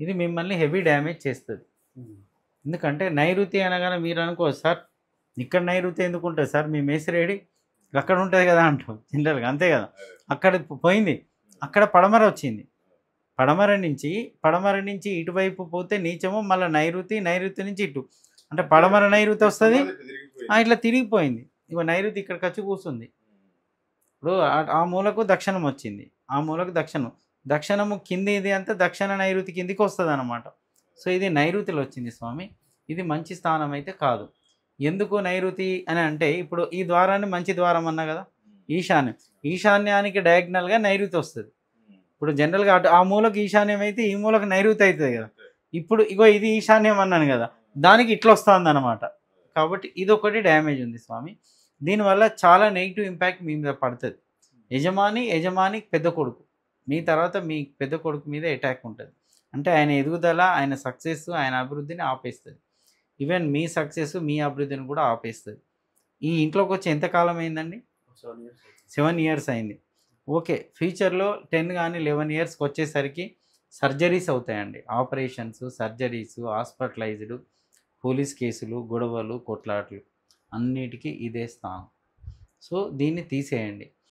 ఇది మిమ్మల్ని heavy damage చేస్తుంది. ఎందుకంటే నైరుతి అనగానే మీరు అనుకోవచ్చు సార్ ఇక్కడ నైరుతి ఎందుకు ఉంటుంది సార్, మీ మేసిరేడి అక్కడ ఉంటుంది కదా అంటాం జనరల్గా, అంతే కదా. అక్కడ పోయింది, అక్కడ పడమర వచ్చింది, పడమర నుంచి ఇటువైపు పోతే నీచము, మళ్ళీ నైరుతి నుంచి ఇటు అంటే పడమర నైరుతి వస్తుంది, ఇట్లా తిరిగిపోయింది. ఇక నైరుతి ఇక్కడికి వచ్చి కూర్చుంది. ఇప్పుడు ఆ మూలకు దక్షిణం వచ్చింది, ఆ మూలకు దక్షిణము కింది, ఇది అంతా దక్షిణ నైరుతి కిందికి వస్తుంది అన్నమాట. సో ఇది నైరుతిలో వచ్చింది స్వామి. ఇది మంచి స్థానం అయితే కాదు. ఎందుకు నైరుతి అని అంటే, ఇప్పుడు ఈ ద్వారాన్ని మంచి ద్వారం అన్నా కదా, ఈశాన్యానికి డయాగ్నల్గా నైరుతి వస్తుంది. ఇప్పుడు జనరల్గా అటు ఆ మూలకు ఈశాన్యం అయితే ఈ మూలకు నైరుతి అవుతుంది కదా. ఇప్పుడు ఇగో ఇది ఈశాన్యం అన్నాను కదా, దానికి ఇట్లా వస్తుంది అనమాట. కాబట్టి ఇది ఒకటి డ్యామేజ్ ఉంది స్వామి. దీనివల్ల చాలా నెగిటివ్ ఇంపాక్ట్ మీ మీద పడుతుంది. యజమాని పెద్ద కొడుకు, మీ తర్వాత మీ పెద్ద కొడుకు మీద అటాక్ ఉంటుంది. అంటే ఆయన ఎదుగుదల, ఆయన సక్సెస్, ఆయన అభివృద్ధిని ఆపేస్తుంది. ఈవెన్ మీ సక్సెస్, మీ అభివృద్ధిని కూడా ఆపేస్తుంది. ఈ ఇంట్లోకి వచ్చి ఎంతకాలం అయిందండి? 7 years అయింది. ఓకే, ఫ్యూచర్లో 10 కానీ 11 yearsకి వచ్చేసరికి సర్జరీస్ అవుతాయండి. ఆపరేషన్స్, సర్జరీస్, హాస్పిటలైజ్డ్, పోలీస్ కేసులు, గొడవలు, కొట్లాట్లు, అన్నిటికీ ఇదే స్థానం. సో దీన్ని తీసేయండి.